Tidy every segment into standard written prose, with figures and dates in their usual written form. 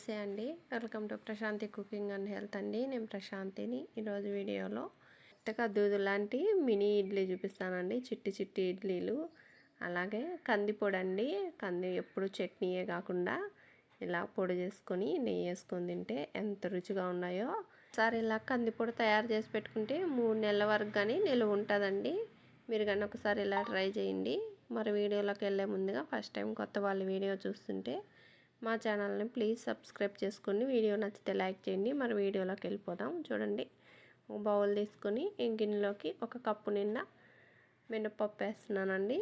నమస్తే అండి. Welcome to Prashanti cooking and health అండి. నేను ప్రశాంతిని. ఈరోజు వీడియోలో మెత్తగా దూదు లాంటి మినీ ఇడ్లీ చూపిస్తానండి. చిట్టి చిట్టి ఇడ్లీలు. అలాగే కంది పొడి అండి. కంది ఎప్పుడు చట్నీయే కాకుండా ఇలా పొడి చేసుకొని నెయ్యి వేసుకొని తింటే ఎంత రుచిగా ఉన్నాయో. ఒకసారి ఇలా కంది పొడి తయారు చేసి పెట్టుకుంటే 3 నెలల వరకు కానీ నిలువ ఉంటుందండి. మీరు కానీ ఒకసారి ఇలా ట్రై చేయండి. మరి వీడియోలోకి వెళ్ళే ముందుగా ఫస్ట్ టైం కొత్త వాళ్ళు వీడియో చూస్తుంటే మా ఛానల్ని ప్లీజ్ సబ్స్క్రైబ్ చేసుకోండి. వీడియో నచ్చితే లైక్ చేయండి. మరి వీడియోలోకి వెళ్ళిపోదాం. చూడండి, ఒక బౌల్ తీసుకొని గిన్నెలోకి 1 కప్పు నిండా మినపప్పు వేస్తున్నానండి.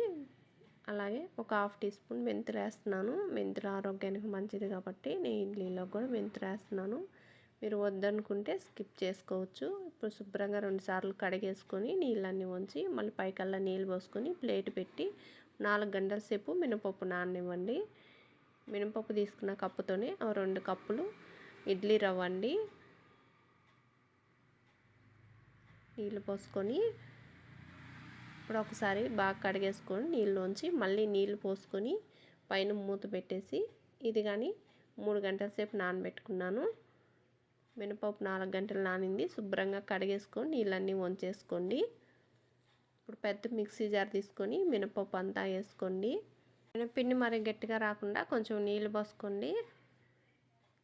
అలాగే ఒక 1/2 టీ స్పూన్ మెంతులు వేస్తున్నాను. మెంతులు ఆరోగ్యానికి మంచిది కాబట్టి నేను ఇడ్లీలో కూడా మెంతులు వేస్తున్నాను. మీరు వద్దనుకుంటే స్కిప్ చేసుకోవచ్చు. ఇప్పుడు శుభ్రంగా 2 సార్లు కడిగేసుకొని నీళ్ళన్నీ వంచి మళ్ళీ పైకల్లా నీళ్ళు పోసుకొని ప్లేట్ పెట్టి 4 గంటల సేపు మినపప్పు నాననివ్వండి. మినపప్పు తీసుకున్న కప్పుతోనే 2 కప్పులు ఇడ్లీ రవ్వ అండి. నీళ్ళు పోసుకొని ఇప్పుడు ఒకసారి బాగా కడిగేసుకొని నీళ్ళలోంచి మళ్ళీ నీళ్ళు పోసుకొని పైన మూత పెట్టేసి ఇది కానీ 3 గంటల సేపు నానబెట్టుకున్నాను. మినపప్పు 4 గంటలు నానింది. శుభ్రంగా కడిగేసుకొని నీళ్ళన్నీ వంచేసుకోండి. ఇప్పుడు పెద్ద మిక్సీ జార్ తీసుకొని మినపప్పు అంతా వేసుకోండి. మినపిండి మరి గట్టిగా రాకుండా కొంచెం నీళ్ళు పోసుకోండి.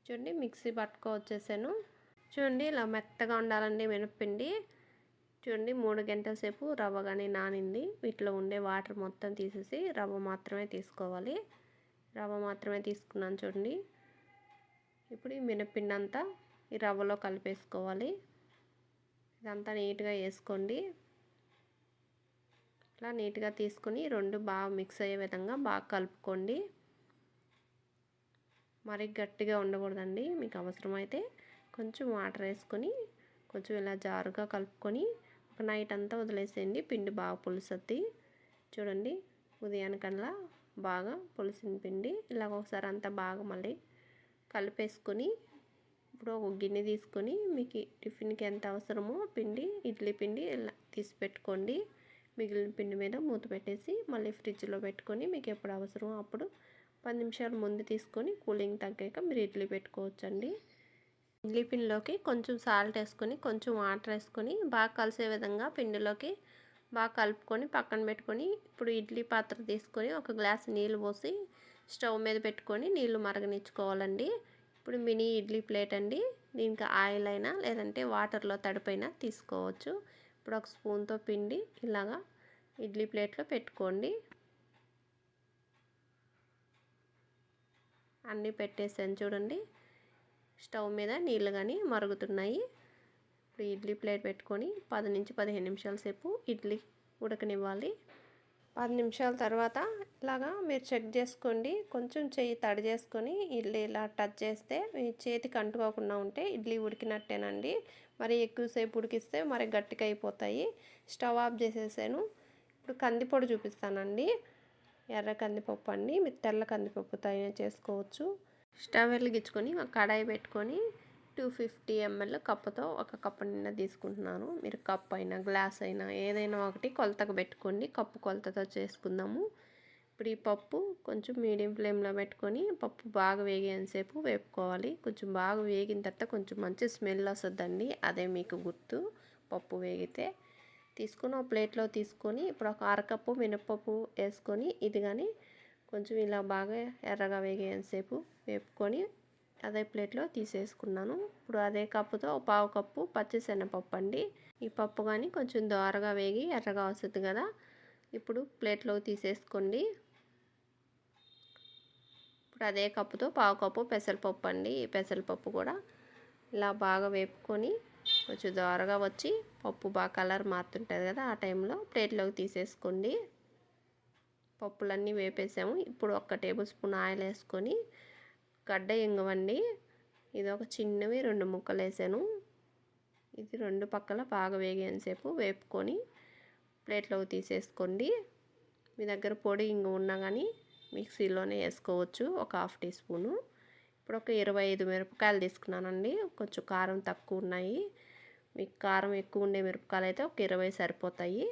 చూడండి, మిక్సీ పట్టుకొచ్చేసాను. చూడండి, ఇలా మెత్తగా ఉండాలండి మినపిండి. చూడండి, 3 గంటల సేపు రవ్వ కానీ నానింది. వీటిలో ఉండే వాటర్ మొత్తం తీసేసి రవ్వ మాత్రమే తీసుకోవాలి. రవ్వ మాత్రమే తీసుకున్నాను. చూడండి, ఇప్పుడు ఈ మినపిండి అంతా ఈ రవ్వలో కలిపేసుకోవాలి. ఇదంతా నీట్గా వేసుకోండి. ఇట్లా నీట్గా తీసుకొని 2 బాగా మిక్స్ అయ్యే విధంగా బాగా కలుపుకోండి. మరి గట్టిగా ఉండకూడదండి. మీకు అవసరమైతే కొంచెం వాటర్ వేసుకొని కొంచెం ఇలా జారుగా కలుపుకొని ఒక నైట్ అంతా వదిలేసేయండి. పిండి బాగా పులుసొద్ది. చూడండి, ఉదయానికల్లా బాగా పులిసిన పిండి ఇలా ఒకసారి అంతా బాగా మళ్ళీ కలిపేసుకొని ఇప్పుడు ఒక గిన్నె తీసుకొని మీకు టిఫిన్కి ఎంత అవసరమో పిండి, ఇడ్లీ పిండి ఇలా తీసి పెట్టుకోండి. మిగిలిన పిండి మీద మూత పెట్టేసి మళ్ళీ ఫ్రిడ్జ్లో పెట్టుకొని మీకు ఎప్పుడు అవసరమో అప్పుడు 10 నిమిషాలు ముందు తీసుకొని కూలింగ్ తగ్గాక మీరు ఇడ్లీ పెట్టుకోవచ్చండి. ఇడ్లీ పిండిలోకి కొంచెం సాల్ట్ వేసుకొని కొంచెం వాటర్ వేసుకొని బాగా కలిసే విధంగా పిండిలోకి బాగా కలుపుకొని పక్కన పెట్టుకొని ఇప్పుడు ఇడ్లీ పాత్ర తీసుకొని 1 గ్లాస్ నీళ్ళు పోసి స్టవ్ మీద పెట్టుకొని నీళ్ళు మరగనిచ్చుకోవాలండి. ఇప్పుడు మినీ ఇడ్లీ ప్లేట్ అండి. దీనికి ఆయిల్ అయినా లేదంటే వాటర్లో తడిపైనా తీసుకోవచ్చు. ఇప్పుడు 1 స్పూన్తో పిండి ఇలాగా ఇడ్లీ ప్లేట్లో పెట్టుకోండి. అన్నీ పెట్టేసాను. చూడండి, స్టవ్ మీద నీళ్ళు కానీ మరుగుతున్నాయి. ఇప్పుడు ఇడ్లీ ప్లేట్ పెట్టుకొని 10 నుంచి 15 నిమిషాల సేపు ఇడ్లీ ఉడకనివ్వాలి. 10 నిమిషాల తర్వాత ఇలాగా మీరు చెక్ చేసుకోండి. కొంచెం చెయ్యి తడి చేసుకొని ఇడ్లీ ఇలా టచ్ చేస్తే మీ చేతికి అంటుకోకుండా ఉంటే ఇడ్లీ ఉడికినట్టేనండి. మరి ఎక్కువసేపు ఉడికిస్తే మరి గట్టిగా అయిపోతాయి. స్టవ్ ఆఫ్ చేసేసాను. ఇప్పుడు కందిపొడి చూపిస్తానండి. ఎర్ర కందిపప్పు అండి. మీరు తెల్ల కందిపప్పుతో అయినా చేసుకోవచ్చు. స్టవ్ వెలిగించుకొని ఒక కడాయి పెట్టుకొని 250 ml కప్పుతో 1 కప్పు నిండా తీసుకుంటున్నాను. మీరు కప్ అయినా గ్లాస్ అయినా ఏదైనా ఒకటి కొలతకు పెట్టుకోండి. కప్పు కొలతతో చేసుకుందాము. ఇప్పుడు ఈ పప్పు కొంచెం మీడియం ఫ్లేమ్లో పెట్టుకొని పప్పు బాగా వేగేంతసేపు వేపుకోవాలి. కొంచెం బాగా వేగిన తర్వాత కొంచెం మంచి స్మెల్ వస్తుందండి. అదే మీకు గుర్తు. పప్పు వేగితే తీసుకొని ఒక ప్లేట్లో తీసుకొని ఇప్పుడు 1 అరకప్పు మినపప్పు వేసుకొని ఇది కానీ కొంచెం ఇలా బాగా ఎర్రగా వేగేంతసేపు వేపుకొని అదే ప్లేట్లో తీసేసుకున్నాను. ఇప్పుడు అదే కప్పుతో 1/4 కప్పు పచ్చిశనగపప్పు అండి. ఈ పప్పు కానీ కొంచెం దోరగా వేగి ఎర్రగా వస్తుంది కదా. ఇప్పుడు ప్లేట్లో తీసేసుకోండి. ఇప్పుడు అదే కప్పుతో 1/4 కప్పు పెసరపప్పు అండి. ఈ పెసరపప్పు కూడా ఇలా బాగా వేపుకొని కొంచెం దోరగా వచ్చి పప్పు బాగా కలర్ మారుతుంటుంది కదా, ఆ టైంలో ప్లేట్లోకి తీసేసుకోండి. పప్పులన్నీ వేపేసాము. ఇప్పుడు 1 టేబుల్ స్పూన్ ఆయిల్ వేసుకొని గడ్డ ఇంగవండి. ఇది ఒక చిన్నవి 2 ముక్కలు వేసాను. ఇది 2 పక్కల బాగా వేగేంతసేపు వేపుకొని ప్లేట్లోకి తీసేసుకోండి. మీ దగ్గర పొడి ఇంగు ఉన్నా కానీ మిక్సీలోనే వేసుకోవచ్చు. ఒక 1/2 టీ స్పూను. ఇప్పుడు ఒక 25 మిరపకాయలు తీసుకున్నానండి. కొంచెం కారం తక్కువ ఉన్నాయి. మీకు కారం ఎక్కువ ఉండే మిరపకాయలు అయితే ఒక 20 సరిపోతాయి.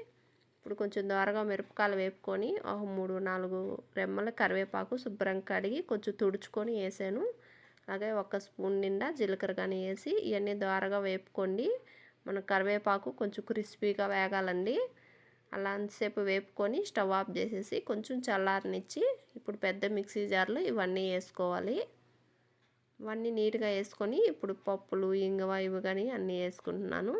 ఇప్పుడు కొంచెం దోరగా మిరపకాయలు వేపుకొని ఒక 3-4 రెమ్మల కరివేపాకు శుభ్రంగా కడిగి కొంచెం తుడుచుకొని వేసాను. అలాగే 1 స్పూన్ నిండా జీలకర్ర కానీ వేసి ఇవన్నీ ద్వారగా వేపుకోండి. మన కరివేపాకు కొంచెం క్రిస్పీగా వేగాలండి. అలా అంతసేపు వేపుకొని స్టవ్ ఆఫ్ చేసేసి కొంచెం చల్లారనిచ్చి ఇప్పుడు పెద్ద మిక్సీ జార్లో ఇవన్నీ వేసుకోవాలి. ఇవన్నీ నీట్గా వేసుకొని ఇప్పుడు పప్పులు ఇంగువ ఇవి కానీ అన్నీ వేసుకుంటున్నాను.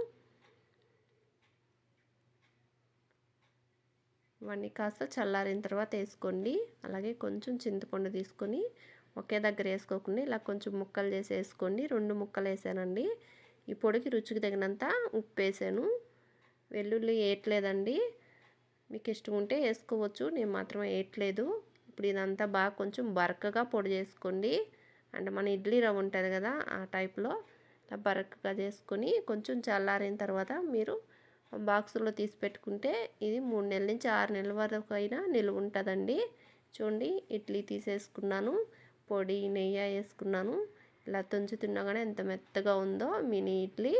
ఇవన్నీ కాస్త చల్లారిన తర్వాత వేసుకోండి. అలాగే కొంచెం చింతపండు తీసుకొని ఒకే దగ్గర వేసుకోకుండా ఇలా కొంచెం ముక్కలు చేసి వేసుకోండి. 2 ముక్కలు వేసానండి. ఈ పొడికి రుచికి తగినంత ఉప్పు వేసాను. వెల్లుల్లి వేయట్లేదండి, మీకు ఇష్టం ఉంటే వేసుకోవచ్చు, నేను మాత్రం వేయట్లేదు. ఇప్పుడు ఇదంతా బాగా కొంచెం బరకగా పొడి చేసుకోండి. అంటే మన ఇడ్లీ రవ్వ ఉంటుంది కదా ఆ టైప్లో ఇలా బరకగా చేసుకొని కొంచెం చల్లారిన తర్వాత మీరు బాక్సులో తీసి పెట్టుకుంటే ఇది 3 నెలల నుంచి 6 నెలల వరకు అయినా నిలువ ఉంటుందండి. చూడండి ఇడ్లీ తీసేసుకున్నాను, పొడి నెయ్యి వేసుకున్నాను. ఇలా తుంచుతున్నా కానీ ఎంత మెత్తగా ఉందో మినీ ఇడ్లీ.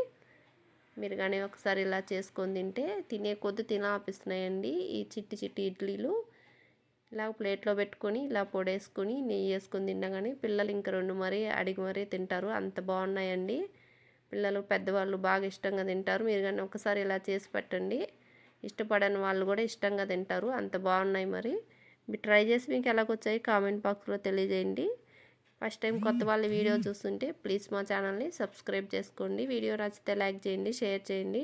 మీరు కానీ ఒకసారి ఇలా చేసుకొని తింటే తినే కొద్ది తినాలనిపిస్తున్నాయండి ఈ చిట్టి చిట్టి ఇడ్లీలు. ఇలా ప్లేట్లో పెట్టుకొని ఇలా పొడేసుకొని నెయ్యి వేసుకొని తిన్నా కానీ పిల్లలు ఇంక 2 మరీ అడిగి మరీ తింటారు, అంత బాగున్నాయండి. పిల్లలు పెద్దవాళ్ళు బాగా ఇష్టంగా తింటారు. మీరు కానీ ఒకసారి ఇలా చేసి పెట్టండి, ఇష్టపడని వాళ్ళు కూడా ఇష్టంగా తింటారు, అంత బాగున్నాయి. మరి మీరు ట్రై చేసి మీకు ఎలాగొచ్చాయి కామెంట్ బాక్స్లో తెలియజేయండి. ఫస్ట్ టైం కొత్త వాళ్ళు వీడియో చూస్తుంటే ప్లీజ్ మా ఛానల్ని సబ్స్క్రైబ్ చేసుకోండి. వీడియో నచ్చితే లైక్ చేయండి, షేర్ చేయండి.